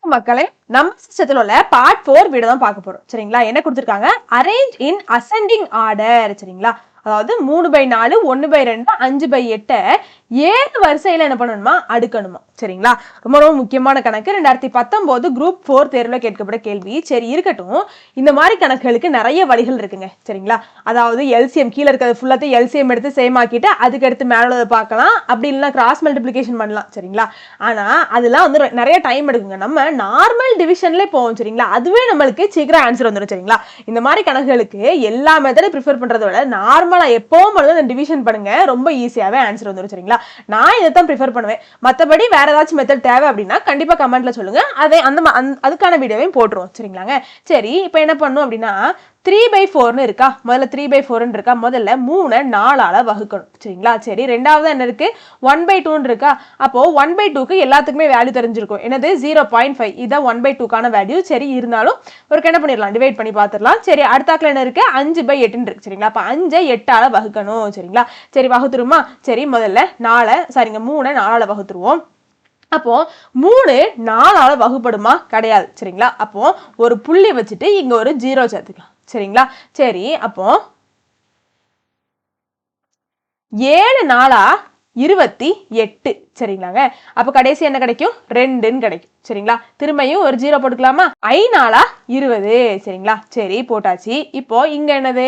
மக்களே, நம்ம சிஸ்டத்துல உள்ள பார்ட் 4 வீடியோ தான் பார்க்க போறோம். சரிங்களா? என்ன கொடுத்திருக்காங்க? அரேஞ்ச் இன் அசெண்டிங் ஆர்டர். சரிங்களா? அதாவது 3/4 1/2 5/8 7 வரிசையில என்ன பண்ணணுமா? அடுக்கணுமா? சரிங்களா? ரொம்ப ரொம்ப முக்கியமான கணக்கு. 2019 குரூப் 4 தேர்வுல கேட்கப்பட்ட கேள்வி. சரி இருக்கட்டும், இந்த மாதிரி கணக்குகளுக்கு நிறைய வழிகள் இருக்குங்க. சரிங்களா? அதாவது எல்சிஎம் கீழே இருக்கிறது ஃபுல்லாத்தையும் எல்சிஎம் எடுத்து சேம் ஆக்கிட்டு அதுக்கு அடுத்து மேலே பார்க்கலாம், அப்படி இல்லைன்னா கிராஸ் மல்டிபிளிகேஷன் பண்ணலாம். சரிங்களா? ஆனா அதெல்லாம் வந்து நிறைய டைம் எடுக்குங்க. நம்ம நார்மல் டிவிஷன்ல போவோம். சரிங்களா? அதுவே நம்மளுக்கு சீக்கிரம் ஆன்சர் வந்துடும். சரிங்களா? இந்த மாதிரி கணக்குகளுக்கு எல்லா மெத்தடும் ப்ரிஃபர் பண்றதை விட நார்மலா எப்பவும் டிவிஷன் பண்ணுங்க, ரொம்ப ஈஸியாவே ஆன்சர் வந்துடும். சரிங்களா? நான் இதை தான் ப்ரிஃபர் பண்ணுவேன். மற்றபடி வேற ஏதாச்சும் மெத்தட் தேவை அப்படின்னா கண்டிப்பா கமெண்ட்ல சொல்லுங்க, அதை அதுக்கான வீடியோவையும் போட்டுருவோம். சரிங்களாங்க? சரி, இப்போ என்ன பண்ணும் அப்படின்னா 3/4 இருக்கா? முதல்ல 3/4 இருக்கா? முதல்ல 3 4ஆல வகுக்கணும். சரிங்களா? சரி, ரெண்டாவது என்ன இருக்கு? 1/2 இருக்கா? அப்போ 1/2க்கு எல்லாத்துக்குமே வேல்யூ தெரிஞ்சிருக்கும். என்னது? 0.5. இதான் 1/2க்கான வேல்யூ. சரி, இருந்தாலும் ஒரு என்ன பண்ணிடலாம், டிவைட் பண்ணி பார்த்துடலாம். சரி, அடுத்தாக்குல என்ன இருக்கு? 5/8 இருக்கு. சரிங்களா? அப்ப 5 8ஆல வகுக்கணும். சரிங்களா? சரி, வகுத்துருமா? சரி, முதல்ல 3 4ஆல வகுத்துருவோம். அப்போ 3 4ஆல வகுப்படுமா? கிடையாது. சரிங்களா? அப்போ ஒரு புள்ளி வச்சுட்டு இங்க ஒரு 0 சேர்த்துக்கலாம். சரிங்களா? சரி, அப்போ 7 4 28. சரிங்களாங்க? அப்ப கடைசி என்ன கிடைக்கும்? 2ன்னு கிடைக்கும். சரிங்களா? திரும்பியும் ஒரு 0 போட்டுக்கலாமா? 5 4 20. சரிங்களா? சரி, போட்டாச்சு. இப்போ இங்க என்னது?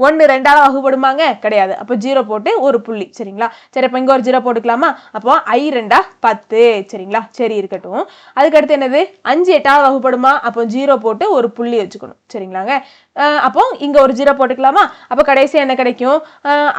1 2ஆல வகுப்படுமாங்க? கிடையாது. அப்போ 0 போட்டு ஒரு புள்ளி. சரிங்களா? சரி, அப்ப இங்க ஒரு 0 போட்டுக்கலாமா? அப்போ 5 2 10. சரிங்களா? சரி, இருக்கட்டும். அதுக்கு அடுத்து என்னது? 5 8ஆல வகுப்படுமா? அப்போ 0 போட்டு ஒரு புள்ளி வச்சுக்கணும். சரிங்களாங்க? அப்போ இங்க ஒரு 0 போட்டுக்கலாமா? அப்ப கடைசி என்ன கிடைக்கும்?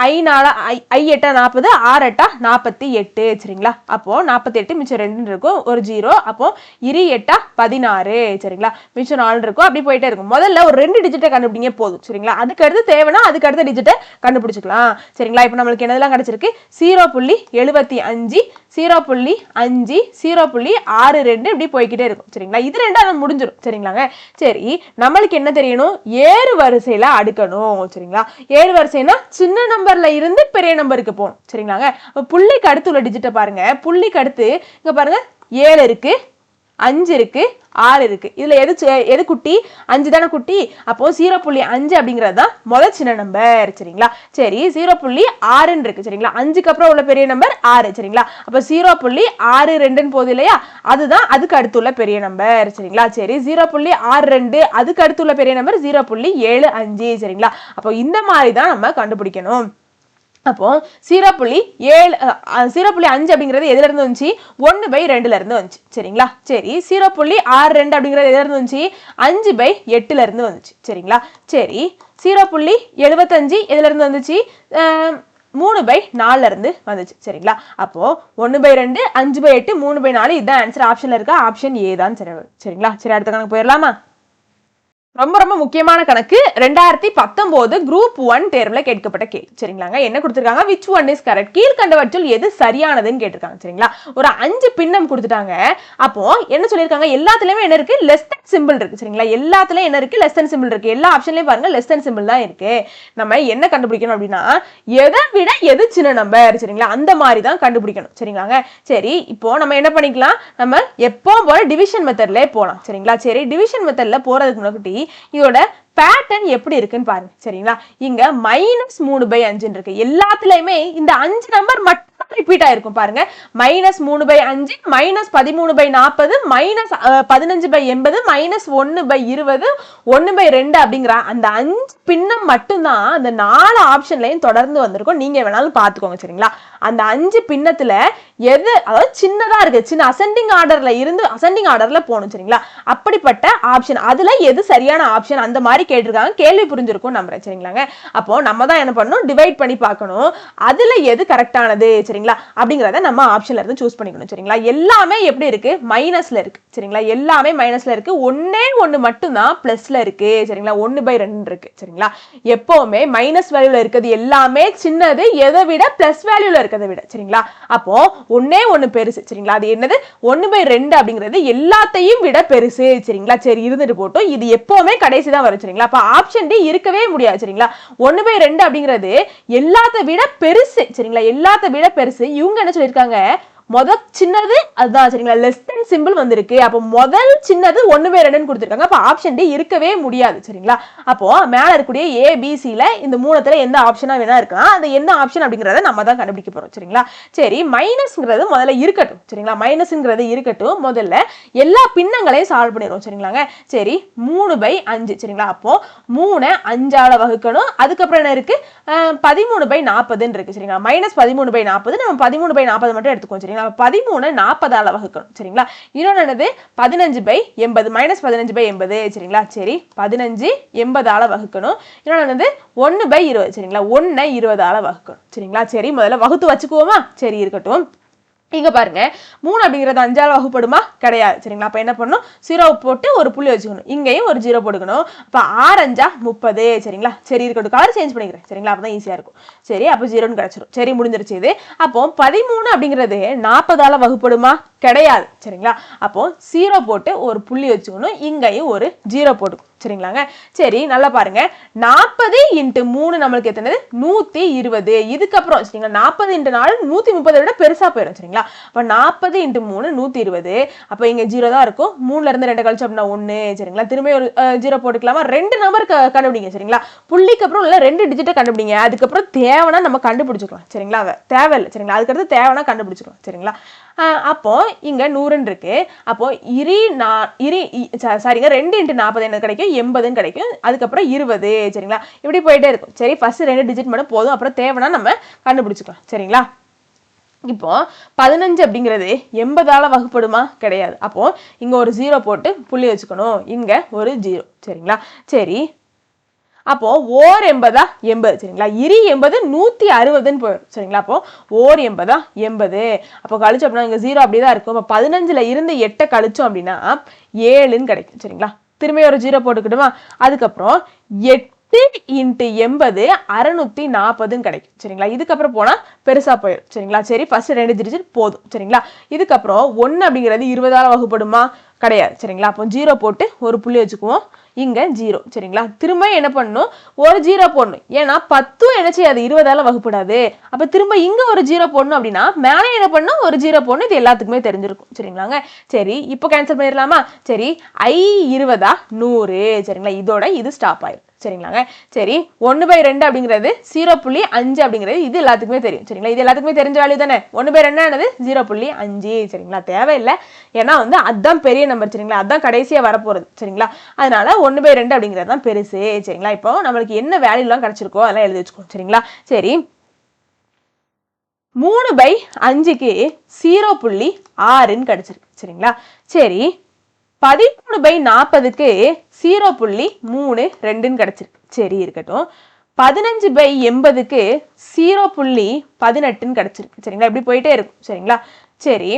5 4 5 8 40 6 8 48. சரிங்களா? அப்போ 48 மிச்சம் 2 இருக்கும், ஒரு 0. அப்போ 2 8 16. சரிங்களா? மிச்சம் 4 இருக்கும். அப்படி போயிட்டே இருக்கும். முதல்ல ஒரு 2 டிஜிட்டை கண்டுபிடிங்க போதும். சரிங்களா? அதுக்கு அடுத்து தேவைன்னா அதுக்கு அடுத்த டிஜிட்டை கண்டுபிடிச்சிக்கலாம். சரிங்களா? இப்போ நம்மளுக்கு என்னதெல்லாம் கிடைச்சிருக்கு? 0.75 0.5 0.62 இப்படி போய்கிட்டே இருக்கும். சரிங்களா? இது ரெண்டும் முடிஞ்சிடும். சரிங்களாங்க? சரி, நம்மளுக்கு என்ன தெரியணும்? 7 வரிசையில அடுக்கணும். சரிங்களா? 7 வரிசைனா சின்ன நம்பர்ல இருந்து பெரிய நம்பருக்கு போகணும். சரிங்களாங்க? புள்ளிக்கு அடுத்து உள்ள டிஜிட்டை பாருங்க. புள்ளிக்கு அடுத்து இங்க பாருங்க 7 இருக்கு, 5 இருக்கு, 6 இருக்கு. இதுல எது குட்டி? 5 தானே குட்டி. அப்போ 0.5 அப்படிங்கிறது தான் முதல் சின்ன நம்பர். சரிங்களா? சரி, 0.6 இருக்கு. சரிங்களா? 5க்கு அப்புறம் உள்ள பெரிய நம்பர் 6. சரிங்களா? அப்ப 0.62 போகுது இல்லையா? அதுதான் அதுக்கு அடுத்து உள்ள பெரிய நம்பர். சரிங்களா? சரி, 0.62 அதுக்கு அடுத்து உள்ள பெரிய நம்பர் 0.75. சரிங்களா? அப்போ இந்த மாதிரி தான் நம்ம கண்டுபிடிக்கணும். அப்போ 0.5 அப்படிங்கிறது எதுல இருந்து வந்துச்சு? 1/2ல இருந்து வந்துச்சு. சரிங்களா? சரி, 0.62 அப்படிங்கிறது எதுல இருந்து வந்துச்சு? 5/8ல இருந்து வந்துச்சு. சரிங்களா? சரி, 0.75 எதுல இருந்து வந்துச்சு? 3/4ல இருந்து வந்துச்சு. சரிங்களா? அப்போ 1/2 5/8 3/4 இதுதான் ஆன்சர். ஆப்ஷன்ல இருக்கா? ஆப்ஷன் ஏ தான். சரிங்களா? சரி, அடுத்த கணக்கு போயிடலாமா? ரொம்ப ரொம்ப முக்கியமான கணக்கு. 2019 குரூப் 1 தேர்வுல கேட்கப்பட்ட கேள்வி. சரிங்களாங்க? என்ன கொடுத்திருக்காங்க? which one is correct? கீழ்கண்டவற்றில் எது சரியானதுன்னு கேட்டிருக்காங்க. சரிங்களா? ஒரு 5 பின்னம் கொடுத்துட்டாங்க. அப்போ என்ன சொல்லிருக்காங்க? எல்லாத்துலயுமே என்ன இருக்கு? லெஸ் தென் சிம்பிள் இருக்கு. சரிங்களா? எல்லாத்துலயும் என்ன இருக்கு? லெஸ் தென் சிம்பிள் இருக்கு. எல்லா ஆப்ஷன்லயும் பாருங்க லெஸ் தென் சிம்பிள் தான் இருக்கு. நம்ம என்ன கண்டுபிடிக்கணும் அப்படின்னா எதை விட எது சின்ன நம்பர். சரிங்களா? அந்த மாதிரி தான் கண்டுபிடிக்கணும். சரிங்களாங்க? சரி, இப்போ நம்ம என்ன பண்ணிக்கலாம்? நம்ம எப்பவும் போல டிவிஷன் மெத்தட்லயே போலாம். சரிங்களா? சரி, டிவிஷன் மெத்தட்ல போறதுக்கு முன்னாடி இதோட பேட்டர்ன் எப்படி இருக்குன்னு பாருங்க. சரிங்களா? இங்க -3/5 இருக்கு. எல்லாத்துலயுமே இந்த 5 நம்பர் மட்டும் ரிப்பீட் ஆயிருக்கும். பாருங்க, -3/5 -13/40 -15/80 -1/20 1/2 அப்படிங்கிற அந்த 5 பின்னம் மட்டும்தான் அந்த 4 ஆப்ஷன்லயும் தொடர்ந்து வந்திருக்கும். நீங்க வேணாலும் பாத்துக்கோங்க. சரிங்களா? அந்த 5 பின்னத்துல எது அதாவது சின்னதா இருக்கு, சின்ன அசெண்டிங் ஆர்டர்ல இருந்து அசெண்டிங் ஆர்டர்ல போகணும். சரிங்களா? அப்படிப்பட்ட ஆப்ஷன் அதுல எது சரியான ஆப்ஷன் அந்த மாதிரி கேட்டிருக்காங்க. கேள்வி புரிஞ்சிருக்கும் நம்புறேன். சரிங்களாங்க? அப்போ நம்ம தான் என்ன பண்ணணும்? டிவைட் பண்ணி பார்க்கணும். அதுல எது கரெக்டானது சரிங்களா அப்படிங்கறத நம்ம ஆப்ஷன்ல இருந்து சூஸ் பண்ணிக்கணும். சரிங்களா? எல்லாமே எப்படி இருக்கு? மைனஸ்ல இருக்கு. சரிங்களா? எல்லாமே மைனஸ்ல இருக்கு. ஒண்ணே ஒண்ணு மட்டும் தான் பிளஸ்ல இருக்கு. சரிங்களா? 1/2 இருக்கு. சரிங்களா? எப்பவுமே மைனஸ் வேல்யூல இருக்குது எல்லாமே சின்னது, எதை விட பிளஸ் வேல்யூல இருக்கிறத விட. சரிங்களா? அப்போ ஒண்ணே ஒண்ணு பெருசு. சரிங்களா? அது என்னது? 1/2 அப்படிங்கிறது எல்லாத்தையும் விட பெருசு. சரிங்களா? சரி, இருந்துட்டு போட்டோம். இது எப்பவுமே கடைசி தான் வரும். சரிங்களா? அப்ப ஆப்ஷன் டி இருக்கவே முடியாது. சரிங்களா? 1/2 அப்படிங்கிறது எல்லாத்த விட பெருசு. சரிங்களா? எல்லாத்த விட பெருசு. இவங்க என்ன சொல்லிருக்காங்க? முதல் சின்னது அதுதான் சரிங்களா, லெஸ் தென் சிம்பிள் வந்திருக்கு. அப்போ முதல் சின்னது 1/2 கொடுத்துருக்காங்க. அப்போ ஆப்ஷன் டி இருக்கவே முடியாது சரிங்களா. அப்போ மேல இருக்கக்கூடிய ஏபிசில இந்த மூணுத்துல எந்த ஆப்ஷனா வேணா இருக்கலாம். அது எந்த ஆப்ஷன் அப்படிங்கறத நம்ம தான் கண்டுபிடிக்க போறோம் சரிங்களா. சரி, மைனஸ்ங்கிறது முதல்ல இருக்கட்டும் சரிங்களா. மைனஸ்ங்கிறது இருக்கட்டும். முதல்ல எல்லா பின்னங்களையும் சால்வ் பண்ணிடுவோம் சரிங்களாங்க. சரி, 3/5 சரிங்களா. அப்போ 3 5ஆல வகுக்கணும். அதுக்கப்புறம் என்ன இருக்கு, 13/40 இருக்கு சரிங்களா. -13/40 நம்ம 13/40 மட்டும் எடுத்துக்கோம் சரிங்களா. 13 40ஆல வகுக்கணும் சரிங்களா. இன்னொன்னு என்னது, 15/80 -15/80 சரிங்களா. சரி, 15 80ஆல வகுக்கணும். இன்னொன்னு என்னது, 1/20 சரிங்களா. 1 20ஆல வகுக்கணும் சரிங்களா. சரி, முதல்ல வகுத்து வச்சுக்குவோமா. சரி இருக்கட்டும். இங்க பாருங்க, 3 அப்படிங்கிறது 5ஆல வகுப்படுமா, கிடையாது சரிங்களா. அப்ப என்ன பண்ணணும், 0 போட்டு ஒரு புள்ளி வச்சுக்கணும். இங்கேயும் ஒரு 0 போட்டுக்கணும். அப்ப 6 5 30 சரிங்களா. சரி இருக்கட்டும், கலர் சேஞ்ச் பண்ணிக்கிறேன் சரிங்களா, அப்பதான் ஈஸியா இருக்கும். சரி, அப்ப 0ன்னு கிடைச்சிரும். சரி, முடிஞ்சிருச்சு இது. அப்போ 13 அப்படிங்கிறது 40ஆல வகுப்படுமா, கிடையாது சரிங்களா. அப்போ 0 போட்டு ஒரு புள்ளி வச்சுக்கணும். இங்கேயும் ஒரு 0 போட்டுக்கணும் சரிங்களாங்க. சரி, நல்லா பாருங்க, 40 × 3 நம்மளுக்கு எத்தனை, 120. இதுக்கப்புறம் சரிங்களா 40 × 4 130 விட பெருசா போயிடும் சரிங்களா. அப்ப 40 × 3 120. அப்ப இங்க 0 தான் இருக்கும். 3ல இருந்து 2 கழிச்சு அப்படின்னா 1 சரிங்களா. திரும்ப ஒரு 0 போட்டுக்கலாமா. 2 நம்பர் கண்டுபிடிங்க சரிங்களா. புள்ளிக்கு அப்புறம் உள்ள 2 டிஜிட்டை கண்டுபிடிங்க. அதுக்கப்புறம் தேவைன்னா நம்ம கண்டுபிடிச்சுக்கலாம் சரிங்களா. தேவையில்லை சரிங்களா. அதுக்கடுத்து தேவைன்னா கண்டுபிடிச்சுக்கலாம் சரிங்களா. அப்போ இங்க 100 இருக்கு. அப்போ சாரிங்க 2 × 40 என்ன கிடைக்கும், 80 கிடைக்கும். அதுக்கப்புறம் 20 சரிங்களா. இப்படி போயிட்டே இருக்கும். சரி, ஃபர்ஸ்ட் 2 டிஜிட் மட்டும் போதும். அப்புறம் தேவைன்னா நம்ம கண்டுபிடிச்சுக்கலாம் சரிங்களா. இப்போ 15 அப்படிங்கிறது 80ஆல வகுப்படுமா, கிடையாது. அப்போ இங்க ஒரு 0 போட்டு புள்ளி வச்சுக்கணும். இங்க ஒரு 0 சரிங்களா. சரி, அப்போ ஓர் 80 80 சரிங்களா. 80 160ன்னு போயிடும் சரிங்களா. அப்போ ஓர் 80 80. அப்போ கழிச்சோம் அப்படின்னா இங்க 0 அப்படிதான் இருக்கும். அப்போ 15ல இருந்து 8 கழிச்சோம் அப்படின்னா 7ன்னு கிடைக்கும் சரிங்களா. திரும்பி ஒரு 0 போட்டுக்கிட்டுமா. அதுக்கப்புறம் 8 × 80 640 கிடைக்கும் சரிங்களா. இதுக்கப்புறம் போனா பெருசா போயிடும் சரிங்களா. சரி, ஃபர்ஸ்ட் 2 டிஜிட் போதும் சரிங்களா. இதுக்கப்புறம் 1 அப்படிங்கிறது 20ஆல வகுப்படுமா, கிடையாது சரிங்களா. அப்போ 0 போட்டு ஒரு புள்ளி வச்சுக்குவோம். இங்க 0 சரிங்களா. திரும்ப என்ன பண்ணணும், ஒரு 0 போடணும். ஏன்னா 10 என்ன செய்யாது, 20ஆல வகுப்படாது. அப்ப திரும்ப இங்க ஒரு 0 போடணும். அப்படின்னா மேலே என்ன பண்ணணும், ஒரு 0 போடணும். இது எல்லாத்துக்குமே தெரிஞ்சிருக்கும் சரிங்களாங்க. சரி, இப்போ கேன்சல் பண்ணிடலாமா. சரி, I20 100 சரிங்களா. இதோட இது ஸ்டாப் ஆயிடும் சரிங்களாங்க. சரி, 1/2 அப்படிங்கிறது 0.5 அப்படிங்கிறது இது எல்லாத்துக்குமே தெரியும் சரிங்களா. இது எல்லாத்துக்குமே தெரிஞ்ச வேல்யூ தானே. 1/2 ஆனது 0.5 சரிங்களா. தேவையில்லை, ஏன்னா வந்து அதுதான் பெரிய நம்பர் சரிங்களா. அதுதான் கடைசியா வரப்போறது சரிங்களா. அதனால 1/2 அப்படிங்கிறது தான் பெருசு சரிங்களா. இப்போ நம்மளுக்கு என்ன வேல்யூ எல்லாம் கிடைச்சிருக்கோ அதெல்லாம் எழுதி வச்சுக்கோ சரிங்களா. சரி, 3/5க்கு 0.6ன்னு கிடைச்சிருக்கு சரிங்களா. சரி, 13/40க்கு 0.32ன்னு கிடைச்சிருக்கு. சரி இருக்கட்டும். 15/80க்கு 0.18ன்னு கிடைச்சிருக்கு சரிங்களா. இப்படி போயிட்டே இருக்கும் சரிங்களா. சரி,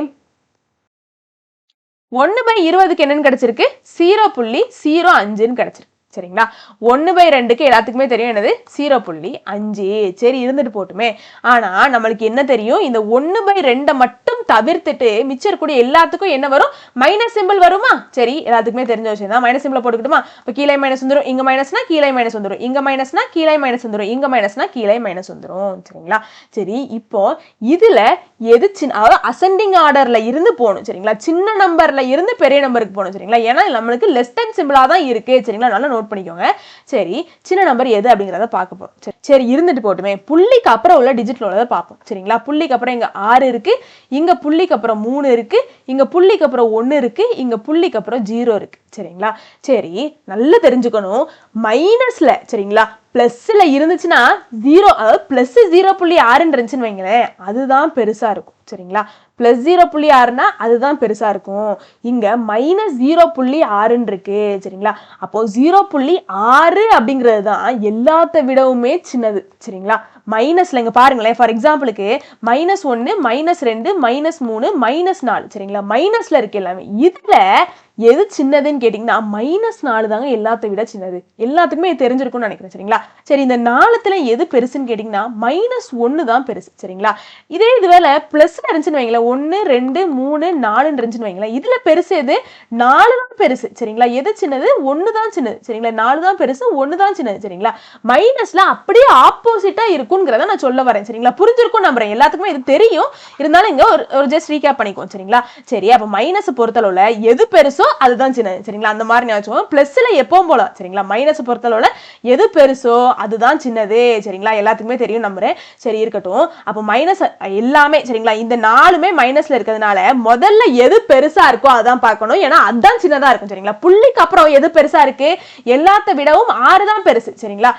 1/20க்கு என்னன்னு கிடைச்சிருக்கு, 0.05ன்னு கிடைச்சிருக்கு சரிங்களா. 1/2க்கு எல்லாத்துக்குமே தெரியும் என்னது, 0.5. சரி, இருந்துட்டு போட்டுமே. ஆனா நம்மளுக்கு என்ன தெரியும், இந்த 1/2 மட்டும் தவிர்த்துட்டு மிச்சம் இருக்கக்கூடிய எல்லாத்துக்கும் என்ன வரும், மைனஸ் சிம்பிள் வருமா. சரி, எல்லாத்துக்குமே தெரிஞ்ச விஷயம் தான். மைனஸ் சிம்பிள் போட்டுக்கிட்டுமா. இப்போ கீழே மைனஸ் வந்துடும், இங்க மைனஸ்னா கீழே மைனஸ் வந்துடும், இங்க மைனஸ்னா கீழே மைனஸ் வந்துடும், இங்க மைனஸ்னா கீழே மைனஸ் வந்துடும் சரிங்களா. சரி, இப்போ இதுல எது சின்ன, அதாவது அசெண்டிங் ஆர்டர்ல இருந்து போகணும் சரிங்களா. சின்ன நம்பர்ல இருந்து பெரிய நம்பருக்கு போகணும் சரிங்களா. ஏன்னா நம்மளுக்கு லெஸ் தென் சிம்பிளா தான் இருக்கு சரிங்களா. நல்லா நோட் பண்ணிக்கோங்க. சரி, சின்ன நம்பர் எது அப்படிங்கறத பார்க்க போறோம். சரி, இருந்துட்டு போட்டுமே. புள்ளிக்கு அப்புறம் உள்ள டிஜிட்ல உள்ளதை பார்ப்போம் சரிங்களா. புள்ளிக்கு அப்புறம் இங்க 6 இருக்கு, இங்க புள்ளிக்கு அப்புறம் 3 இருக்கு, இங்க புள்ளிக்கு அப்புறம் 1 இருக்கு, இங்க புள்ளிக்கு அப்புறம் 0 இருக்கு சரிங்களா. சரி, நல்லா தெரிஞ்சுக்கணும், மைனஸ்ல சரிங்களா பிளஸ்ல இருந்துச்சுன்னா 0, அதாவது பிளஸ் 0.6 இருந்துச்சுன்னு வைங்களேன், அதுதான் பெருசா இருக்கும் சரிங்களா. பிளஸ் 0.6னா அதுதான் பெருசா இருக்கும். இங்க மைனஸ் 0.6 இருக்கு சரிங்களா. அப்போ 0.6 அப்படிங்கிறது தான் எல்லாத்த விடவுமே சின்னது சரிங்களா. மைனஸ்ல இங்க பாருங்களேன், ஃபார் எக்ஸாம்பிளுக்கு -1 -2 -3 -4 சரிங்களா. மைனஸ்ல இருக்கு எல்லாமே. இதுல எது சின்னதுன்னு கேட்டீங்கன்னா -4 தாங்க எல்லாத்த விட சின்னது. எல்லாத்துக்குமே தெரிஞ்சிருக்கும்னு நினைக்கிறேன் சரிங்களா. சரி, இந்த 4த்துல எது பெருசுன்னு கேட்டீங்கன்னா -1 தான் பெருசு சரிங்களா. இதே இதுவேளை +1 பிளஸ்ல இருந்துச்சுன்னு வைங்களேன் 1 2 3 4 இருந்துச்சுன்னு வைங்களேன் இதுல பெருசு எது 4 தான் பெருசு சரிங்களா எது சின்னது 1 தான் சின்னது சரிங்களா 4 தான் பெருசு 1 தான் சின்னது சரிங்களா மைனஸ்ல அப்படியே ஆப்போசிட்டா இருக்கும்ங்கறத நான் சொல்ல வரேன் சரிங்களா புரிஞ்சிருக்கும் நம்புறேன் எல்லாத்துக்குமே இது தெரியும் இருந்தாலும் இங்க ஒரு ஜஸ்ட் ரீகேப் பண்ணிக்குவோம் சரிங்களா சரி அப்ப மைனஸ் பொறுத்தளவுல எது பெருசோ அதுதான் சின்னது சரிங்களா அந்த மாதிரி ஞாபகம் பிளஸ்ல எப்பவும் போல சரிங்களா மைனஸ் பொறுத்தளவுல எது பெருசோ அதுதான் சின்னது சரிங்களா எல்லாத்துக்குமே தெரியும் நம்புறேன் சரி இருக்கட்டும் அப்ப மைனஸ் எல்லாமே சரிங்களா இந்த நாலுமே மைனஸ்ல இருக்கிறதுனால முதல்ல எது பெருசா இருக்கோ அதான் பார்க்கணும் ஏன்னா அதான் சின்னதா இருக்கும் சரிங்களா புள்ளிக்கு அப்புறம் எது பெருசா இருக்கு எல்லாத்த விடவும் 6 தான் பெருசு சரிங்களா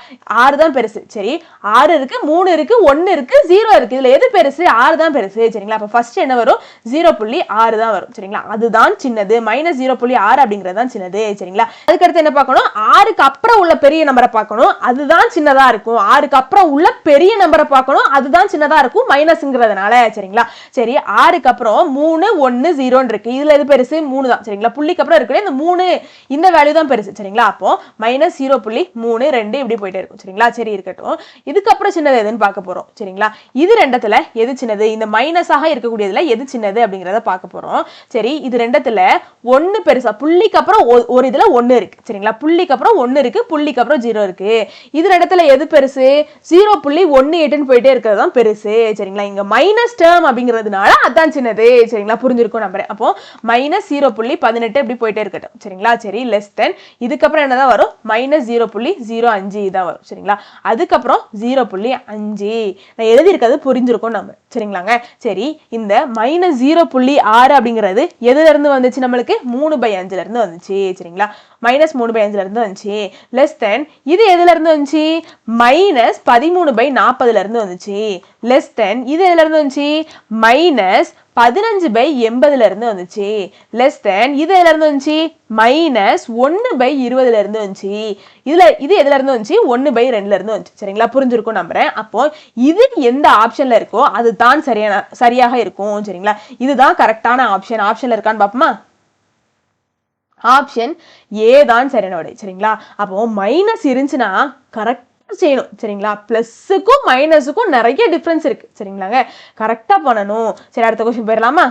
6 தான் பெருசு சரி 6 இருக்கு 3 இருக்கு 1 இருக்கு 0 இருக்கு இதுல எது பெருசு 6 தான் பெருசு சரிங்களா அப்ப ஃபர்ஸ்ட் என்ன வரும் 0.6 தான் வரும் சரிங்களா அதுதான் சின்னது -0.6 அப்படிங்கிறது தான் சின்னது சரிங்களா அதுக்கு அடுத்து என்ன பார்க்கணும் 6க்கு அப்புறம் உள்ள பெரிய நம்பரை பார்க்கணும் அதுதான் சின்னதா இருக்கும் 6க்கு அப்புறம் உள்ள பெரிய நம்பரை பார்க்கணும் அதுதான் சின்னதா இருக்கும் மைனஸ்ங்கிறதுனால சரிங்களா சரி 6க்கு அப்புறம் 3 1 0 இருக்கு இதுல எது பெருசு 3 தான் சரிங்களா புள்ளிக்கு அப்புறம் இருக்கு இந்த 3 இந்த வேல்யூ தான் பெருசு சரிங்களா அப்போ -0.32 இப்படி போயிட்டே இருக்கும் சரிங்களா சரி இருக்கட்டும் இதுக்கு அப்புறம் சின்னது எதுன்னு பார்க்க போறோம் சரிங்களா இது ரெண்டத்துல எது சின்னது இந்த மைனஸாக இருக்கக்கூடியதுல எது சின்னது அப்படிங்கறத பார்க்க போறோம் சரி இது ரெண்டத்துல 1 பெருசா புள்ளிக்கு அப்புறம் ஒரு இதுல 1 இருக்கு சரிங்களா புள்ளிக்கு அப்புறம் 1 இருக்கு புள்ளிக்கு அப்புறம் 0 இருக்கு இது ரெண்டத்துல எது பெருசு 0.18 போயிட்டே இருக்கிறது தான் பெருசு சரிங்களா இங்க மைனஸ் டேர்ம் அப்படிங்கிறதுனால அதான் சின்னது சரிங்களா புரிஞ்சிருக்கும் நம்புறேன் அப்போ -0.18 இப்படி போயிட்டே இருக்கட்டும் சரிங்களா சரி லெஸ் தென் இதுக்கப்புறம் என்னதான் வரும் -0.05 தான் வரும் சரிங்களா அதுக்கப்புறம் 0.5 நான் எழுதி இருக்கிறது புரிஞ்சிருக்கும் நம்ம சரிங்களாங்க சரி இந்த -0.6 அப்படிங்கிறது எதுல இருந்து வந்துச்சு நம்மளுக்கு 3/5ல இருந்து வந்துச்சு சரிங்களா -3/5ல இருந்து வந்துச்சு லெஸ் தென் இது எதுல இருந்து வந்துச்சு -13/40ல இருந்து வந்துச்சு லெஸ் தென் இது எதுல இருந்து வந்துச்சு -15/80ல இருந்து வந்துச்சு லெஸ் தென் இது எதுல இருந்து வந்துச்சு -1/20ல இருந்து வந்துச்சு இது எதுல இருந்து வந்துச்சு 1/2ல இருந்து வந்துச்சு சரிங்களா புரிஞ்சிருக்கும் நம்புறேன் அப்போ இது எந்த ஆப்ஷன்ல இருக்கோ அதுதான் சரியாக இருக்கும் சரிங்களா இதுதான் கரெக்டான ஆப்ஷன்ல இருக்கான்னு பாப்போமா ஆப்ஷன் ஏ தான் சரியான விடை சரிங்களா அப்போ மைனஸ் இருந்துச்சுன்னா கரெக்ட் செய்யணும் சரிங்களா பிளஸுக்கும் மைனஸுக்கும் நிறைய டிஃபரன்ஸ் இருக்கு சரிங்களாங்க கரெக்டா பண்ணணும் சரி அடுத்த क्वेश्चन போயிடலாமா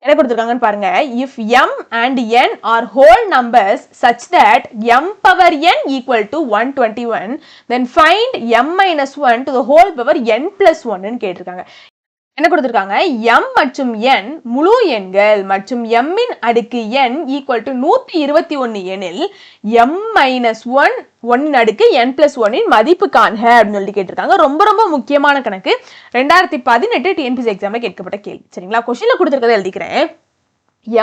என்ன கொடுத்திருக்காங்கன்னு பாருங்க if m and n are whole numbers such that m power n equal to 121 then find m minus 1 to the whole power n plus 1 ன்னு கேட்டிருக்காங்க என்ன கொடுத்திருக்காங்க m மற்றும் n முழு எண்கள் மற்றும் m இன் அடுக்கு n equal to 121 எனில் m minus 1 1 அடுக்கு n plus 1 இன் மதிப்பு காண்க அப்படின்னு சொல்லி கேட்டிருக்காங்க ரொம்ப ரொம்ப முக்கியமான கணக்கு 2018 டிஎன்பிஎஸ்சி எக்ஸாம்ல கேட்கப்பட்ட கேள்வி சரிங்களா கொஸ்டின்ல கொடுத்திருக்கதை எழுதிக்கிறேன்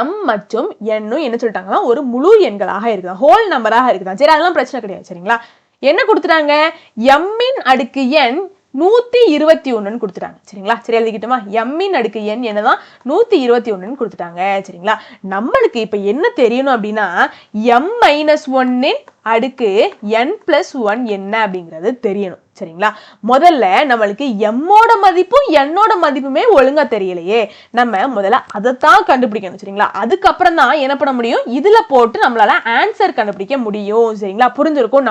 m மற்றும் n என்ன சொல்லிட்டாங்கன்னா ஒரு முழு எண்களாக இருக்குதான் ஹோல் நம்பராக இருக்குதான் சரி அதெல்லாம் பிரச்சனை கிடையாது சரிங்களா என்ன கொடுத்துட்டாங்க m இன் அடுக்கு n 121 கொடுத்துட்டாங்க சரிங்களா சரி எழுதிக்கிட்டோமா m இன் அடுக்கு n என்னதான் 121 கொடுத்துட்டாங்க சரிங்களா நம்மளுக்கு இப்ப என்ன தெரியணும் அப்படின்னா m - 1 இன் அடுக்கு n + 1 என்ன அப்படிங்கிறது தெரியணும் சரிங்களா முதல்ல நம்மளுக்கு m ஓட மதிப்பும் n ஓட மதிப்புமே ஒழுங்கா தெரியலையே நம்ம முதல்ல அதைத்தான் கண்டுபிடிக்கணும் சரிங்களா அதுக்கப்புறம் தான் என்ன பண்ண முடியும் இதுல போட்டு நம்மளால ஆன்சர் கண்டுபிடிக்க முடியும் சரிங்களா புரிஞ்சிருக்கும்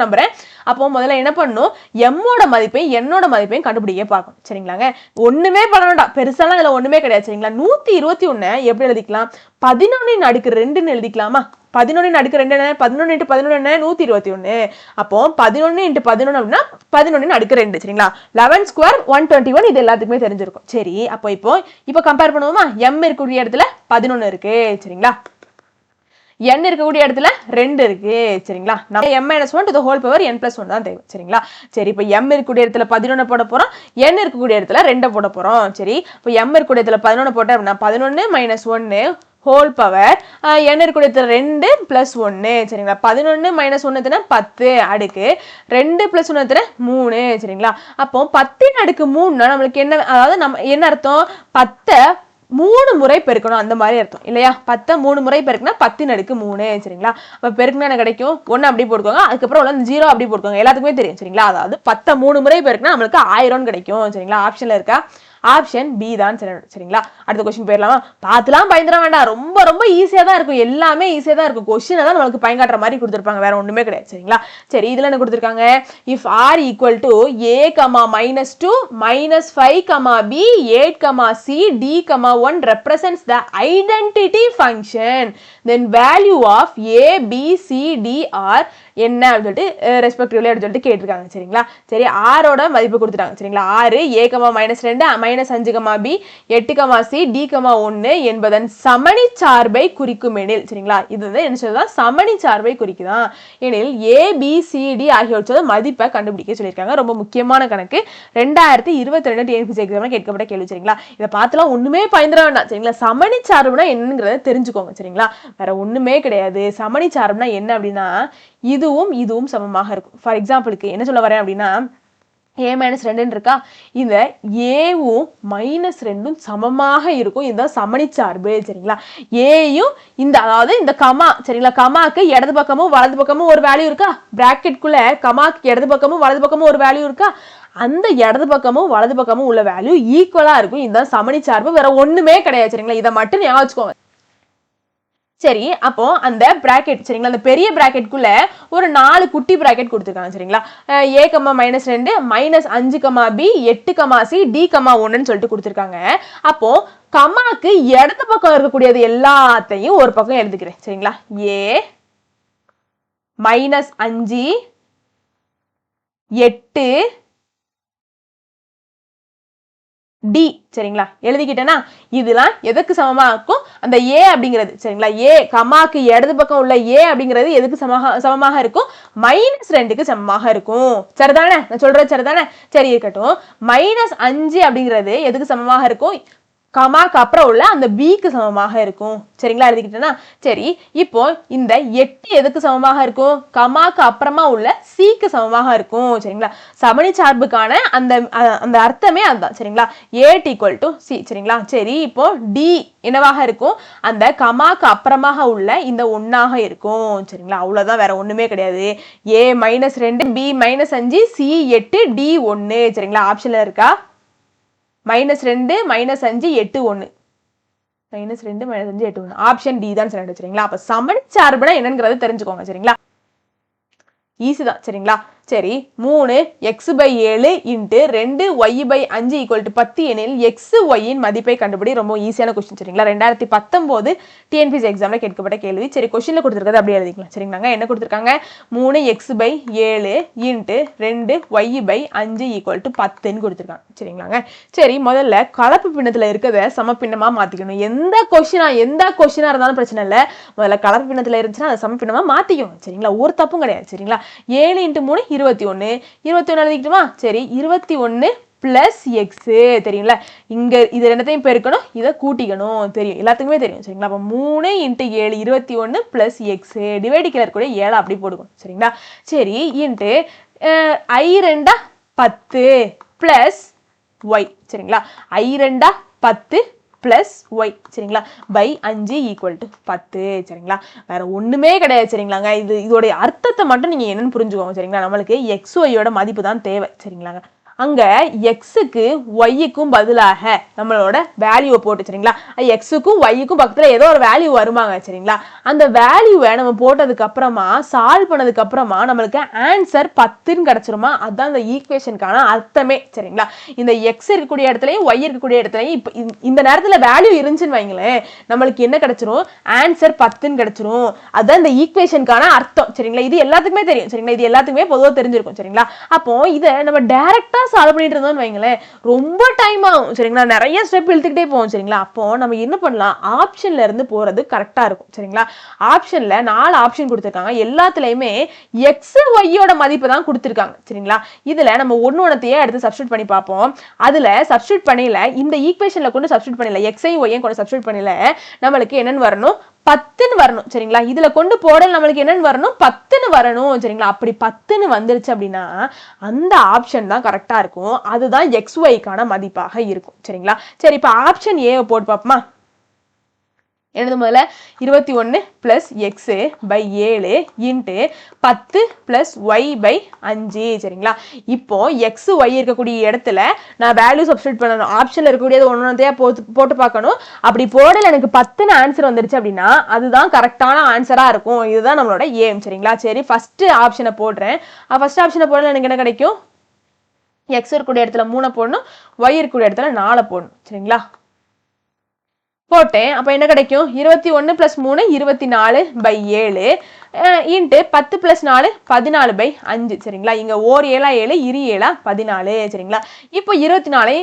நம்புறேன் அப்போ முதல்ல என்ன பண்ணணும் m ஓட மதிப்பையும் n ஓட மதிப்பையும் கண்டுபிடிக்க பார்க்கணும் சரிங்களாங்க ஒண்ணுமே பண்ண வேண்டாம் பெருசாலாம் இதுல ஒண்ணுமே கிடையாது சரிங்களா 121 எப்படி எழுதிக்கலாம் 11 இன் அடுக்கு 2ன்னு எழுதிக்கலாமா 11 இன் அடுக்கு 2 என்ன 11 × 11 என்ன 121 அப்போ 11 × 11 அப்படின்னா 11 இன் அடுக்கு 2 சரிங்களா 11 ஸ்கொயர் 121 இது எல்லாத்துக்குமே தெரிஞ்சிருக்கும் சரி அப்போ இப்போ கம்பேர் பண்ணுவோமா m இருக்கக்கூடிய இடத்துல 11 இருக்கு சரிங்களா n இருக்கக்கூடிய இடத்துல 2 இருக்கு சரிங்களா நம்ம m - 1 to the whole power n + 1 தான் தேவை சரிங்களா சரி இப்போ m இருக்கக்கூடிய இடத்துல 11 போட போறோம் n இருக்கக்கூடிய இடத்துல 2 போட போறோம் சரி இப்போ m இருக்கக்கூடிய இடத்துல 11 போட்டா அப்படின்னா 11 - 1 ஹோல் பவர் n இருக்கக்கூடிய 2 + 1 சரிங்களா 11 - 1 எத்தனை 10 அடுக்கு 2 + 1 எத்தனை 3 சரிங்களா அப்போ 10 இன் அடுக்கு 3னா நமக்கு என்ன அதாவது நம்ம என்ன அர்த்தம் 10 3 முறை பெருக்கணும் அந்த மாதிரி அர்த்தம் இல்லையா 10 3 முறை பெருக்குனா 10 இன் அடுக்கு 3 சரிங்களா அப்ப பெருக்குனா என்ன கிடைக்கும் 1 அப்படி போட்டுக்கோங்க அதுக்கப்புறம் உள்ள 0 அப்படி போட்டுக்கோங்க எல்லாத்துக்குமே தெரியும் சரிங்களா அதாவது 10 3 முறை பெருக்குனா நமக்கு 1000 கிடைக்கும் சரிங்களா ஆப்ஷன்ல இருக்கா ஆப்ஷன் பி தான் சரிங்களா. அடுத்த கொஸ்டின் போயிடலாமா? பார்த்துலாம் பயந்துட வேண்டாம், ரொம்ப ரொம்ப ஈஸியா தான் இருக்கும், எல்லாமே ஈஸியா தான் இருக்கும். கொஸ்டின் தான் நம்மளுக்கு பயங்காட்டுற மாதிரி கொடுத்துருப்பாங்க, வேற ஒண்ணுமே கிடையாது சரிங்களா. சரி, இதுல என்ன கொடுத்துருக்காங்க? If R equal to a, -2 -5, b 8, c d, 1 represents the identity function, then value of a, b, c, d are என்ன அப்படின்னு சொல்லிட்டு ரெஸ்பெக்டிவ்லி அப்படின்னு சொல்லிட்டு கேட்டிருக்காங்க சரிங்களா. சரி, ஆரோட மதிப்பு கொடுத்துட்டாங்க சரிங்களா. 6 a, -2 -5, b 8, c d, 1 என்பதன் சமணி சார்பை குறிக்கும் எனில் சரிங்களா. இது வந்து என்ன சொல்றதா? சமணி சார்பை குறிக்குதான் எனில் a, b, c, d ஆகியவற்றோட மதிப்பை கண்டுபிடிக்க சொல்லியிருக்காங்க. ரொம்ப முக்கியமான கணக்கு, 2022 டிஎன்பிஎஸ்சி எக்ஸாம்ல கேட்கப்பட்ட கேள்வி சரிங்களா. இதை பார்த்துலாம் ஒண்ணுமே பயந்துட வேண்டாம் சரிங்களா. சமணி சார்புனா என்னங்கிறத தெரிஞ்சுக்கோங்க சரிங்களா. வேற ஒண்ணுமே கிடையாது. சமணி சார்புனா என்ன அப்படின்னா இதுவும் இதுவும் சமமாக இருக்கும். ஃபார் எக்ஸாம்பிளுக்கு என்ன சொல்ல வரேன் அப்படின்னா a -2 இருக்கா, இந்த ஏவும் -2 சமமாக இருக்கும், இதுதான் சமணி சார்பு சரிங்களா. ஏயும் இந்த அதாவது இந்த கமா சரிங்களா, கமாக்கு இடது பக்கமும் வலது பக்கமும் ஒரு வேல்யூ இருக்கா, பிராக்கெட்குள்ள கமாக்கு இடது பக்கமும் வலது பக்கமும் ஒரு வேல்யூ இருக்கா, அந்த இடது பக்கமும் வலது பக்கமும் உள்ள வேல்யூ ஈக்குவலா இருக்கும், இதுதான் சமணி சார்பு, வேற ஒண்ணுமே கிடையாது சரிங்களா. இதை மட்டும் ஞாபகம் வச்சுக்கோங்க. சரி, அப்போ அந்த பிராக்கெட் சரிங்களா, அந்த பெரிய பிராக்கெட்குள்ள ஒரு 4 குட்டி பிராக்கெட் கொடுத்துருக்காங்க சரிங்களா. a, -2 -5, b 8, c d, 1 சொல்லிட்டு கொடுத்துருக்காங்க. அப்போ கமாக்கு இடது பக்கம் இருக்கக்கூடியது எல்லாத்தையும் ஒரு பக்கம் எழுதிக்கிறேன் சரிங்களா. a -5 8 d சரிங்களா எழுதிக்கிட்டேனா, இதெல்லாம் எதுக்கு சமமா இருக்கும்? அந்த a அப்படிங்கிறது சரிங்களா, a கமாக்கு இடது பக்கம் உள்ள a அப்படிங்கிறது எதுக்கு சமமாக இருக்கும்? -2க்கு சமமாக இருக்கும். சரிதானே? நான் சொல்றது சரிதானே? சரி, இருக்கட்டும். -5 அப்படிங்கிறது எதுக்கு சமமாக இருக்கும்? கமாக்கு அப்புறம் உள்ள அந்த பிக்கு சமமாக இருக்கும் சரிங்களா. எழுதிக்கிட்டேன்னா சரி, இப்போ இந்த 8 எதுக்கு சமமாக இருக்கும்? கமாக்கு அப்புறமா உள்ள சிக்கு சமமாக இருக்கும் சரிங்களா. சமணி சார்புக்கான அந்த அந்த அர்த்தமே அதுதான் சரிங்களா. 8 = c சரிங்களா. சரி, இப்போ டி என்னவாக இருக்கும்? அந்த கமாக்கு அப்புறமாக உள்ள இந்த 1ஆக இருக்கும் சரிங்களா. அவ்வளவுதான், வேற ஒண்ணுமே கிடையாது. a -2 b -5 c 8 d 1 சரிங்களா. ஆப்ஷன்ல இருக்கா? -2 -5 8 1 -2 -5 8 1 ஆப்ஷன் டி தான் சரிங்களா. அப்ப சமணி சார்புனா என்னங்கிறத தெரிஞ்சுக்கோங்க சரிங்களா. ஈஸி தான் சரிங்களா. சரி, 3x/7 × 2y/5 = 10 எனில் xy இன் மதிப்பை கண்டுபிடி. ரொம்ப ஈஸியான கொஸ்டின் சரிங்களா. 2019 டிஎன்பிஎஸ்சி எக்ஸாம்ல கேட்கப்பட்ட கேள்வி. சரி, கொஸ்டின்ல கொடுத்துருக்கிறது அப்படியே எழுதிக்கலாம் சரிங்களா. என்ன கொடுத்துருக்காங்க? 3x/7 × 2y/5 = 10 கொடுத்துருக்காங்க சரிங்களாங்க. சரி, முதல்ல கலப்பு பின்னத்துல இருக்கிறத சமப்பின்னமா மாத்திக்கணும். எந்த கொஸ்டினா இருந்தாலும் பிரச்சனை இல்லை, முதல்ல கலப்பு பின்னத்துல இருந்துச்சுன்னா அதை சமப்பின்னமா மாத்திக்கணும் சரிங்களா. ஒரு தப்பும் கிடையாது சரிங்களா. 7 × 3 21 எழுதிக்கிட்டுமா? சரி, 21 + x தெரியும்ல, இங்க இது ரெண்டத்தையும் பெருக்கணும், இதை கூட்டிக்கணும், தெரியும், எல்லாத்துக்குமே தெரியும் சரிங்களா. அப்ப 3 × 7 21 + x டிவைடில் இருக்கக்கூடிய 7 அப்படி போடுவோம் சரிங்களா. சரி, இன்ட்டு i2 10 + y சரிங்களா. i2 10 + y சரிங்களா /5 = 10 சரிங்களா. வேற ஒண்ணுமே கிடையாது சரிங்களாங்க. இதோட அர்த்தத்தை மட்டும் நீங்க என்னன்னு புரிஞ்சுக்கோங்க சரிங்களா. நம்மளுக்கு xy மதிப்பு தான் தேவை சரிங்களாங்க. அங்க xக்கு yக்கும் பதிலாக நம்மளோட வேல்யூவை போட்டு சரிங்களா, xக்கும் yக்கும் பக்கத்துல ஏதோ ஒரு வேல்யூ வருவாங்க சரிங்களா. அந்த வேல்யூவை நம்ம போட்டதுக்கு அப்புறமா சால்வ் பண்ணதுக்கு அப்புறமா நம்மளுக்கு ஆன்சர் 10ன்னு கிடைச்சிருமா, அதான் இந்த ஈக்குவேஷனுக்கான அர்த்தமே சரிங்களா. இந்த x இருக்கக்கூடிய இடத்துலயும் y இருக்கக்கூடிய இடத்துலயும் இப்ப இந்த நேரத்துல வேல்யூ இருந்துச்சுன்னு வைங்களேன், நம்மளுக்கு என்ன கிடைச்சிரும்? ஆன்சர் 10ன்னு கிடைச்சிரும். அதான் இந்த ஈக்குவேஷனுக்கான அர்த்தம் சரிங்களா. இது எல்லாத்துக்குமே தெரியும் சரிங்களா, இது எல்லாத்துக்குமே பொதுவாக தெரிஞ்சிருக்கும் சரிங்களா. அப்போ இதை நம்ம டைரக்டா சால்வ் பண்ணிட்டு இருந்தோம்னு வைங்களேன், ரொம்ப டைம் ஆகும் சரிங்களா, நிறைய ஸ்டெப் இழுத்துக்கிட்டே போவோம் சரிங்களா. அப்போ நம்ம என்ன பண்ணலாம்? ஆப்ஷன்ல இருந்து போறது கரெக்டா இருக்கும் சரிங்களா. ஆப்ஷன்ல 4 ஆப்ஷன் கொடுத்துருக்காங்க, எல்லாத்துலயுமே எக்ஸ் ஒய்யோட மதிப்பு தான் கொடுத்துருக்காங்க சரிங்களா. இதுல நம்ம ஒன்னொன்னத்தையே எடுத்து சப்ஸ்டியூட் பண்ணி பார்ப்போம். அதுல சப்ஸ்டியூட் பண்ணல, இந்த ஈக்குவேஷன்ல கொண்டு சப்ஸ்டியூட் பண்ணல, எக்ஸையும் ஒய்யையும் கொண்டு சப்ஸ்டியூட் பண்ணல, நம்மளுக்கு என்னன்னு வரணும்? 10ன்னு வரணும் சரிங்களா. இதுல கொண்டு போடல் நம்மளுக்கு என்னன்னு வரணும்? 10ன்னு வரணும் சரிங்களா. அப்படி 10ன்னு வந்துருச்சு அப்படின்னா அந்த ஆப்ஷன் தான் கரெக்டா இருக்கும், அதுதான் XYக்கான மதிப்பாக இருக்கும் சரிங்களா. சரி, இப்ப ஆப்ஷன் ஏ போட்டு பார்ப்போமா? எனது முதல்ல 21 + x / 7 இன்ட்டு 10 + y / 5 சரிங்களா. இப்போ x y இருக்கக்கூடிய இடத்துல நான் வேல்யூ சப்ஸ்டிட்யூட் பண்ணணும். ஆப்ஷன்ல இருக்கக்கூடியது ஒன்னொன்றையா போட்டு பார்க்கணும். அப்படி போடல எனக்கு 10ன்னு ஆன்சர் வந்துருச்சு அப்படின்னா அதுதான் கரெக்டான ஆன்சரா இருக்கும். இதுதான் நம்மளோட ஏம் சரிங்களா. சரி ஃபர்ஸ்ட் ஆப்ஷனை போடுறேன். ஃபர்ஸ்ட் ஆப்ஷனை போடல எனக்கு என்ன கிடைக்கும்? x இருக்கக்கூடிய இடத்துல 3 போடணும், y இருக்கக்கூடிய இடத்துல 4 போடணும் சரிங்களா. போட்டேன். அப்போ என்ன கிடைக்கும்? 21 + 3 24/7 இன்ட்டு 10 + 4 14/5 சரிங்களா. இங்க ஓர் 7 7 இரு 7 14 சரிங்களா. இப்போ 24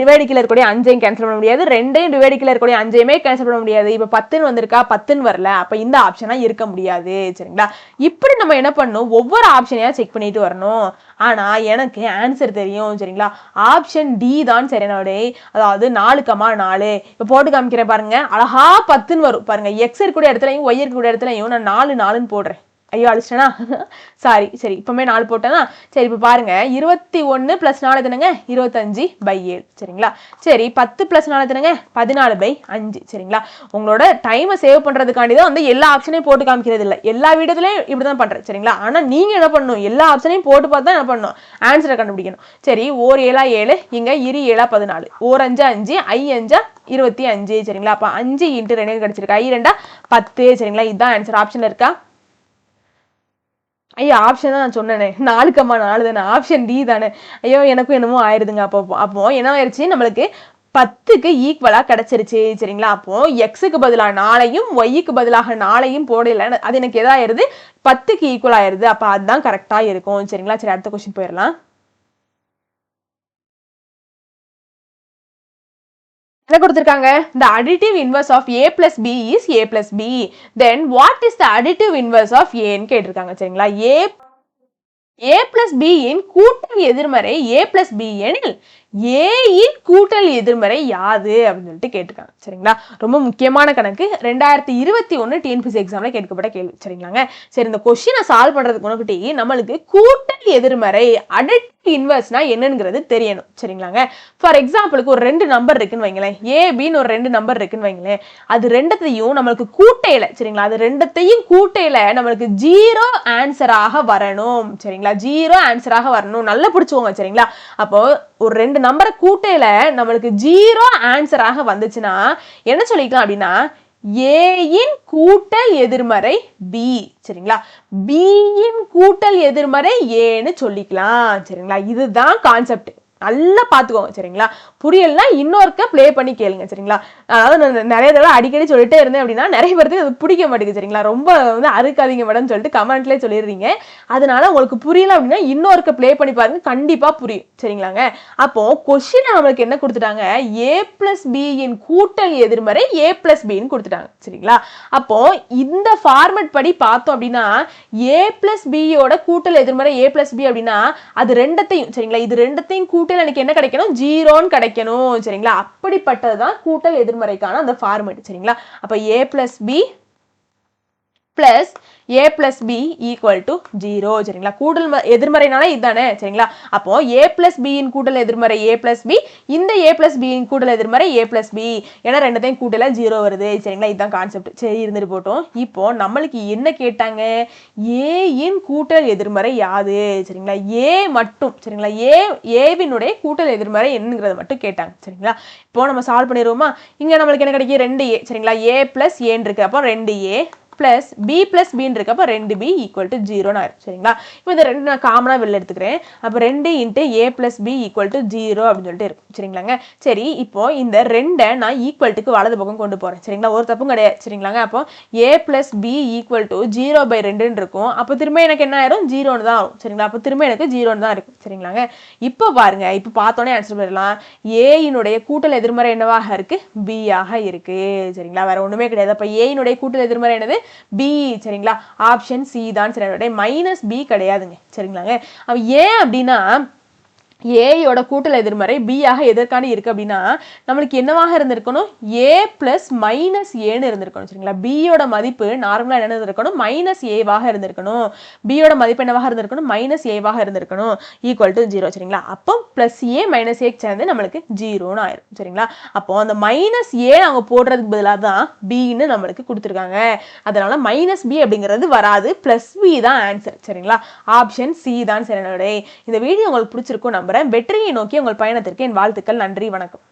டிவைடு கீழ இருக்கக்கூடிய 5ஐயும் கேன்சல் பண்ண முடியாது, 2ஐயும் டிவைடு கீழ இருக்கக்கூடிய 5ஐயுமே கேன்சல் பண்ண முடியாது. இப்போ 10ன்னு வந்திருக்கா, 10ன்னு வரல, அப்ப இந்த ஆப்ஷனா இருக்க முடியாது சரிங்களா. இப்படி நம்ம என்ன பண்ணணும்? ஒவ்வொரு ஆப்ஷனையா செக் பண்ணிட்டு வரணும். ஆனா எனக்கு ஆன்சர் தெரியும் சரிங்களா. ஆப்ஷன் டி தான் சரியான. அதாவது 4,4 இப்போ போட்டு காமிக்கிறேன் பாருங்க. அழகா 10ன்னு வரும் பாருங்க. எக்ஸ் இருக்கக்கூடிய இடத்துலயும் ஒய் இருக்கக்கூடிய இடத்துலயும் நான் 4 4ன்னு போடுறேன். ஐயோ அழிச்சிட்டேனா, சாரி. சரி இப்பவுமே 4 போட்டேனா. சரி இப்போ பாருங்க 21 + 4 எத்தனைங்க? 25/7 சரிங்களா. சரி 10 + 4 எத்தனைங்க? 14/5 சரிங்களா. உங்களோட டைமை சேவ் பண்றதுக்காண்டி தான் வந்து எல்லா ஆப்ஷனையும் போட்டு காமிக்கிறது இல்லை. எல்லா வீடியோலயும் இப்படிதான் பண்றேன் சரிங்களா. ஆனா நீங்க என்ன பண்ணணும்? எல்லா ஆப்ஷனையும் போட்டு பார்த்து தான் என்ன பண்ணணும்? ஆன்சரை கண்டுபிடிக்கணும். சரி ஓர் 7 7 இங்க இரு 7 14 ஓர் 5 5 ஐ 5 25 சரிங்களா. அப்ப 5 × 2 கிடைச்சிருக்கு. ஐ 2 10 சரிங்களா. இதுதான் ஆன்சர். ஆப்ஷன்ல இருக்கா? ஐயோ ஆப்ஷன் தான் நான் சொன்னேனே, 4,4 தானே, ஆப்ஷன் டி தானே. ஐயோ எனக்கும் என்னமோ ஆயிருதுங்க. அப்போ என்ன ஆயிடுச்சு? நம்மளுக்கு 10க்கு ஈக்குவலா கிடைச்சிருச்சு சரிங்களா. அப்போ எக்ஸுக்கு பதிலாக 4ஐயும் ஒய்க்கு பதிலாக 4ஐயும் போடல, அது எனக்கு எதாயிருது? 10க்கு ஈக்குவல் ஆயிருது. அப்ப அதுதான் கரெக்டா இருக்கும் சரிங்களா. சரி அடுத்த கொஸ்டின் போயிடலாம். என்ன கொடுத்திருக்காங்க? The additive inverse of a plus b is a plus b. Then what is the additive inverse of a ன்னு கேட்டிருக்காங்க சரிங்களா. a plus b இன் கூட்டல் எதிர்மறை a plus b எனில் a இன் கூட்டல் எதிர்மறை யாது அப்படின்னு சொல்லிட்டு கேட்டிருக்காங்க சரிங்களா. ரொம்ப முக்கியமான கணக்கு. 2021 டிஎன்பிஎஸ்சி எக்ஸாம்ல கேட்கப்பட்ட கேள்வி சரிங்களாங்க. சரி இந்த கொஸ்டினை சால்வ் பண்றதுக்கு முன்னாடி நம்மளுக்கு கூட்டல் எதிர்மறை அடிட்டிவ் இன்வர்ஸ்னா என்னங்கிறது தெரியணும் சரிங்களாங்க. ஃபார் எக்ஸாம்பிளுக்கு ஒரு 2 நம்பர் இருக்குன்னு வைங்களேன். ஏபின்னு ஒரு 2 நம்பர் இருக்குன்னு வைங்களேன். அது ரெண்டத்தையும் நம்மளுக்கு கூட்டையில சரிங்களா, அது ரெண்டத்தையும் கூட்டையில நம்மளுக்கு 0 ஆன்சராக வரணும் சரிங்களா. 0 ஆன்சராக வரணும். நல்லா பிடிச்சுக்கோங்க சரிங்களா. அப்போ ஒரு 2 நம்பரை கூட்டையில நம்மளுக்கு 0 ஆன்சராக வந்துச்சுன்னா என்ன சொல்லிக்கலாம் அப்படின்னா a இன் கூட்டல் எதிர்மறை b சரிங்களா. b இன் கூட்டல் எதிர்மறை a ன்னு சொல்லிக்கலாம் சரிங்களா. இதுதான் கான்செப்ட். நல்லா பாத்துக்கோங்க சரிங்களா. புரியலன்னா இன்னொருக்க ப்ளே பண்ணி கேளுங்க சரிங்களா. அதாவது நான் நிறைய தடவை அடிக்கடி சொல்லிட்டே இருந்தேன் அப்படின்னா நிறைய பேருக்கு அது பிடிக்க மாட்டேங்குது சரிங்களா. ரொம்ப வந்து அறுக்காதீங்க மேடம் சொல்லிட்டு கமெண்ட்லேயே சொல்லிடுறீங்க. அதனால உங்களுக்கு புரியல அப்படின்னா இன்னொருக்க ப்ளே பண்ணி பாருங்க, கண்டிப்பா புரியும் சரிங்களாங்க. அப்போ கொஸ்டின் நம்மளுக்கு என்ன கொடுத்துட்டாங்க? a + b இன் கூட்டல் எதிர்மறை a + b ன்னு கொடுத்துட்டாங்க சரிங்களா. அப்போ இந்த ஃபார்மட் படி பார்த்தோம் அப்படின்னா a + b யோட கூட்டல் எதிர்மறை a + b அப்படின்னா அது ரெண்டத்தையும் சரிங்களா, இது ரெண்டத்தையும் கூட்டல் எனக்கு என்ன கிடைக்கணும்? 0ன்னு கிடைக்கணும் சரிங்களா. அப்படிப்பட்டதுதான் கூட்டல் எதிர்மறைக்கான அந்த ஃபார்மட் சரிங்களா. அப்ப a + b plus a plus b equal to 0 சரிங்களா. கூட்டல் எதிர்மறைனால இதுதானே சரிங்களா. அப்போ a plus b இன் கூட்டல் எதிர்மறை a plus b, இந்த a plus b இன் கூட்டல் எதிர்மறை a plus b, ஏன்னா ரெண்டத்தையும் கூட்டல 0 வருது சரிங்களா. இதுதான் கான்செப்ட். சரி இருந்துட்டு போட்டோம். இப்போ நம்மளுக்கு என்ன கேட்டாங்க? a இன் கூட்டல் எதிர்மறை யாது சரிங்களா. a மட்டும் சரிங்களா. a-வினுடைய கூட்டல் எதிர்மறை என்னங்கிறத மட்டும் கேட்டாங்க சரிங்களா. இப்போ நம்ம சால்வ் பண்ணிடுவோமா? இங்க நம்மளுக்கு என்ன கிடைக்கும்? 2a சரிங்களா. a plus a இருக்கு. அப்போ 2a plus b plus b இருக்கு. அப்ப 2b equal to 0 ன்னு ஆயிரும் சரிங்களா. இப்போ இந்த ரெண்டு நான் காமனா வெளில எடுத்துக்கிறேன். அப்ப 2 × a plus b equal to 0 அப்படின்னு சொல்லிட்டு இருக்கும் சரிங்களாங்க. சரி இப்போ இந்த 2 நான் ஈக்குவல்ட்டுக்கு வலது பக்கம் கொண்டு போறேன் சரிங்களா. ஒரு தப்பும் கிடையாது சரிங்களாங்க. அப்போ a plus b equal to 0/2 இருக்கும். அப்போ திரும்ப எனக்கு என்ன ஆயிரும்? 0ன்னு தான் ஆகும் சரிங்களா. அப்போ திரும்ப எனக்கு 0ன்னு தான் இருக்கும் சரிங்களாங்க. இப்போ பாருங்க, இப்போ பார்த்தோன்னே ஆன்சர் பண்ணிடலாம். a இனுடைய கூட்டல் எதிர்மறை என்னவாக இருக்கு? b ஆக இருக்கு சரிங்களா. வேற ஒண்ணுமே கிடையாது. அப்ப a இனுடைய கூட்டல் எதிர்மறை என்னது? b சரிங்களா. ஆப்ஷன் சி தான் சரி. மைனஸ் b கிடையாதுங்க சரிங்களாங்க. அவ ஏன் அப்படின்னா ஏயோட கூட்டல் எதிர்மறை பி ஆக எதற்காண்டி இருக்கு அப்படின்னா நம்மளுக்கு என்னவாக இருந்திருக்கணும் ஏ பிளஸ் மைனஸ் ஏன்னு இருந்திருக்கணும் சரிங்களா. பியோட மதிப்பு நார்மலா என்ன இருந்திருக்கணும் மைனஸ் ஏவாக இருந்திருக்கணும். பியோட மதிப்பு என்னவாக இருந்திருக்கணும் மைனஸ் ஏவாக இருந்திருக்கணும் ஈக்குவல் டு 0 சரிங்களா. அப்போ பிளஸ் ஏ மைனஸ் ஏ சேர்ந்து நம்மளுக்கு 0ன்னு ஆயிரும் சரிங்களா. அப்போ அந்த மைனஸ் ஏ அவங்க போடுறதுக்கு பதிலாக தான் பின்னு நம்மளுக்கு கொடுத்துருக்காங்க. அதனால மைனஸ் பி அப்படிங்கிறது வராது, பிளஸ் பி தான் ஆன்சர் சரிங்களா. ஆப்ஷன் சி தான் சரி. இந்த வீடியோ உங்களுக்கு பிடிச்சிருக்கும் நம்புறேன். வெற்றியை நோக்கி உங்கள் பயணத்திற்கு என் வாழ்த்துக்கள். நன்றி, வணக்கம்.